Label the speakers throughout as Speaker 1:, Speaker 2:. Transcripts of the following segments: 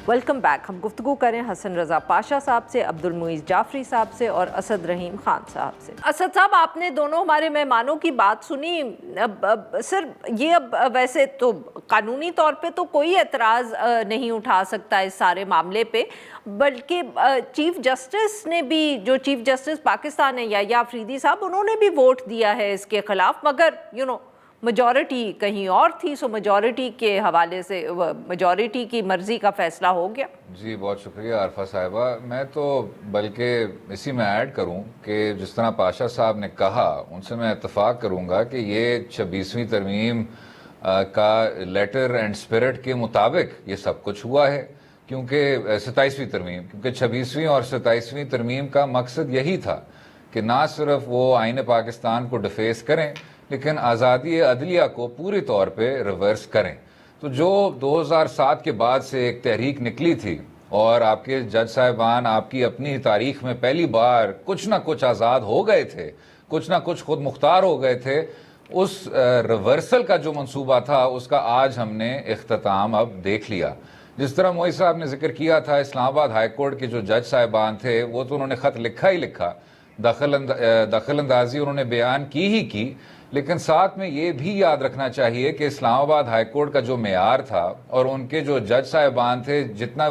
Speaker 1: Welcome back. हम गुफ्तगू करें हसन रज़ा पाशा साहब से, अब्दुल मुईज़ जाफरी साहब से और असद रहीम खान साहब से। असद साहब, आपने दोनों हमारे मेहमानों की बात सुनी। सर ये अब वैसे तो कानूनी तौर पे तो कोई एतराज़ नहीं उठा सकता इस सारे मामले पे, बल्कि चीफ जस्टिस ने भी, जो चीफ जस्टिस पाकिस्तान है या अफरीदी साहब, उन्होंने भी वोट दिया है इसके खिलाफ, मगर मेजॉरिटी कहीं और थी। सो मेजॉरिटी के हवाले से मेजॉरिटी की मर्जी का फैसला हो गया। जी
Speaker 2: बहुत शुक्रिया आरफा साहिबा। मैं तो बल्कि इसी में ऐड करूं कि जिस तरह पाशा साहब ने कहा, उनसे मैं इत्तफाक करूंगा कि ये 26वीं तरमीम का लेटर एंड स्पिरिट के मुताबिक ये सब कुछ हुआ है, क्योंकि 27वीं तरमीम, क्योंकि 26वीं और 27वीं तरमीम का मकसद यही था कि ना सिर्फ वो आईन पाकिस्तान को डिफेस करें, लेकिन आज़ादी अदलिया को पूरी तौर पे रिवर्स करें। तो जो 2007 के बाद से एक तहरीक निकली थी और आपके जज साहिबान आपकी अपनी तारीख में पहली बार कुछ ना कुछ आज़ाद हो गए थे, कुछ ना कुछ खुद मुख्तार हो गए थे, उस रिवर्सल का जो मंसूबा था उसका आज हमने इख्तिताम अब देख लिया। जिस तरह मोई साहब ने जिक्र किया था, इस्लामाबाद हाई कोर्ट के जो जज साहिबान थे वो तो उन्होंने ख़त लिखा ही लिखा, दखल अंदाजी उन्होंने बयान की ही की, लेकिन साथ में ये भी याद रखना चाहिए कि इस्लामाबाद हाई कोर्ट का जो मेयार था और उनके जो जज साहिबान थे, जितने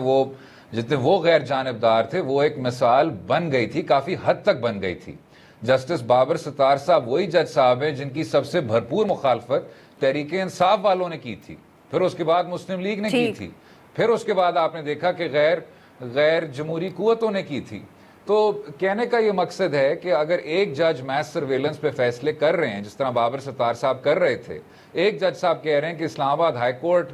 Speaker 2: वो गैर जानिबदार थे, वो एक मिसाल बन गई थी, काफ़ी हद तक बन गई थी। जस्टिस बाबर सत्तार साहब वही जज साहब हैं जिनकी सबसे भरपूर मुखालफत तहरीक इंसाफ वालों ने की थी, फिर उसके बाद मुस्लिम लीग ने की थी, फिर उसके बाद आपने देखा कि गैर जमहूरी कुव्वतों ने की थी। तो कहने का ये मकसद है कि अगर एक जज मैस सर्वेलेंस पे फैसले कर रहे हैं, जिस तरह बाबर सत्तार साहब कर रहे थे, एक जज साहब कह रहे हैं कि इस्लामाबाद हाई कोर्ट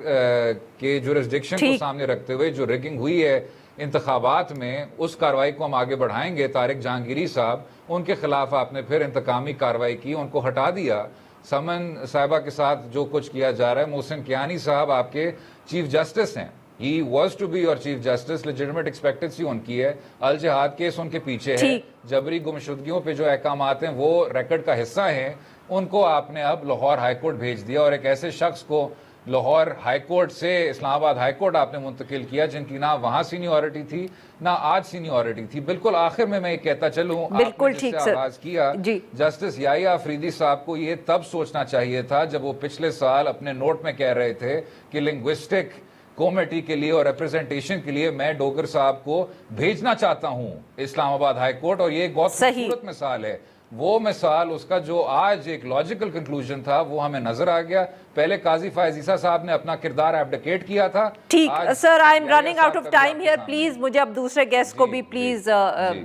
Speaker 2: के जुरिस्डिक्शन को सामने रखते हुए जो रिगिंग हुई है इंतखाबात में, उस कार्रवाई को हम आगे बढ़ाएंगे। तारिक जहांगीरी साहब, उनके खिलाफ आपने फिर इंतकामी कार्रवाई की, उनको हटा दिया। समन साहिबा के साथ जो कुछ किया जा रहा है, मोहसिन कियानी साहब आपके चीफ जस्टिस हैं, He was to be your chief justice, legitimate expectancy उनकी है, अल जिहाद केस उनके पीछे है, जबरी गुमशुदगियों पे जो अहकामात हैं वो रिकॉर्ड का हिस्सा हैं, उनको आपने अब लाहौर हाई कोर्ट भेज दिया और एक ऐसे शख्स को लाहौर हाई कोर्ट से इस्लामाबाद हाई कोर्ट आपने मुंतकिल किया जिनकी ना वहाँ सीनियरिटी थी ना आज सीनियरिटी थी। बिल्कुल आखिर में मैं ये कहता चलूँ,
Speaker 1: बिल्कुल ठीक सर,
Speaker 2: आगाज किया जस्टिस याहिया अफरीदी साहब को ये तब सोचना चाहिए था जब वो पिछले साल अपने नोट में कह रहे थे कि लिंग्विस्टिक कमेटी के लिए और रिप्रेजेंटेशन के लिए मैं डोगर साहब को भेजना चाहता हूं इस्लामाबाद हाई कोर्ट, और ये एक बहुत खूबसूरत मिसाल है। वो मिसाल, उसका जो आज एक लॉजिकल कंक्लूजन था वो हमें नजर आ गया। पहले काजी फायजीसा साहब ने अपना किरदार एब्डिकेट किया था।
Speaker 1: ठीक sir, I am running out of time here, please मुझे अब दूसरे गेस्ट को भी प्लीज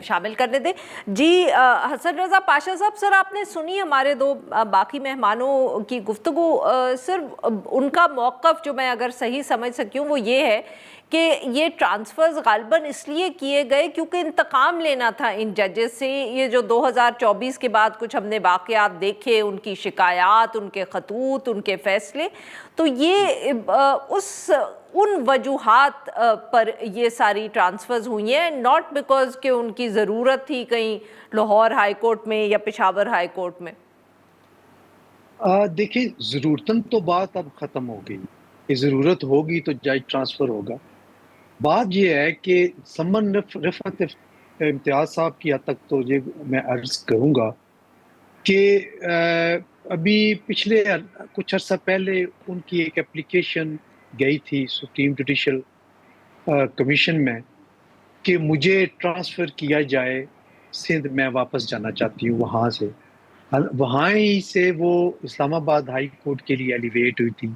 Speaker 1: शामिल करने दें। जी हसन रज़ा पाशा साहब, सर आपने सुनी हमारे दो बाकी मेहमानों की गुफ्तगू। सर उनका मौक़िफ़ जो मैं अगर सही समझ सकी हूँ वो ये है कि ये ट्रांसफ़र्स गालिबन इसलिए किए गए क्योंकि इंतकाम लेना था इन जजेस से। ये जो 2024 के बाद कुछ हमने वाक़यात देखे, उनकी शिकायत, उनके खतूत, उनके फ़ैसले, तो ये उन वजूहात पर ये सारी ट्रांसफ़र्स हुई हैं, नॉट बिकॉज कि उनकी ज़रूरत थी कहीं लाहौर हाई कोर्ट में या पेशावर हाई कोर्ट में।
Speaker 3: देखिए, ज़रूरतन तो बात अब ख़त्म हो गई कि ज़रूरत होगी तो जज ट्रांसफ़र होगा। बात ये है कि समन रिफ़त इम्तियाज़ साहब की हद तक तो ये मैं अर्ज़ करूँगा कि अभी पिछले कुछ अर्सा पहले उनकी एक एप्लीकेशन गई थी सुप्रीम जुडिशल कमीशन में कि मुझे ट्रांसफ़र किया जाए सिंध, मैं वापस जाना चाहती हूँ वहाँ से। वहाँ ही से वो इस्लामाबाद हाई कोर्ट के लिए एलिवेट हुई थी,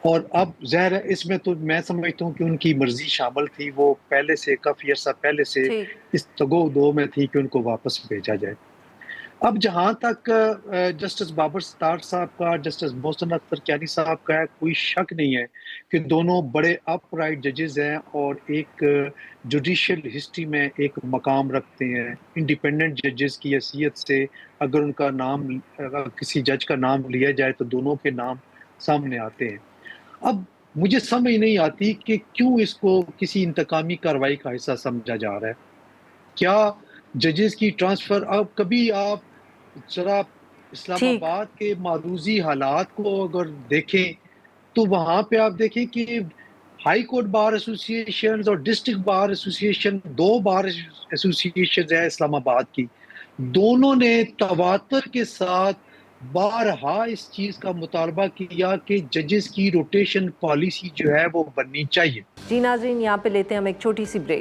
Speaker 3: और अब ज़ाहिर है इसमें तो मैं समझता हूँ कि उनकी मर्जी शामिल थी, वो पहले से काफ़ी अर्सा पहले से इस तगो-दो में थी कि उनको वापस भेजा जाए। अब जहाँ तक जस्टिस बाबर सत्तार साहब का, जस्टिस मोहसिन अख्तर कियानी साहब का है, कोई शक नहीं है कि दोनों बड़े अपराइट जजेस हैं और एक जुडिशल हिस्ट्री में एक मकाम रखते हैं। इंडिपेंडेंट जजेस की हैसियत से अगर उनका नाम, अगर किसी जज का नाम लिया जाए तो दोनों के नाम सामने आते हैं। अब मुझे समझ नहीं आती कि क्यों इसको किसी इंतकामी कार्रवाई का हिस्सा समझा जा रहा है। क्या जजेस की ट्रांसफ़र, अब कभी आप जरा इस्लामाबाद के मारूजी हालात को अगर देखें तो वहाँ पे आप देखें कि ہائی کورٹ بار ایسوسیشن اور district bar association, 2 bar association ہے اسلام آباد کی، دونوں نے تواتر کے ساتھ بارہا اس چیز کا مطالبہ کیا کہ ججز کی روٹیشن پالیسی جو ہے وہ بننی چاہیے۔
Speaker 1: جی ناظرین، یہاں پہ لیتے ہیں ہم ایک چھوٹی سی بریک۔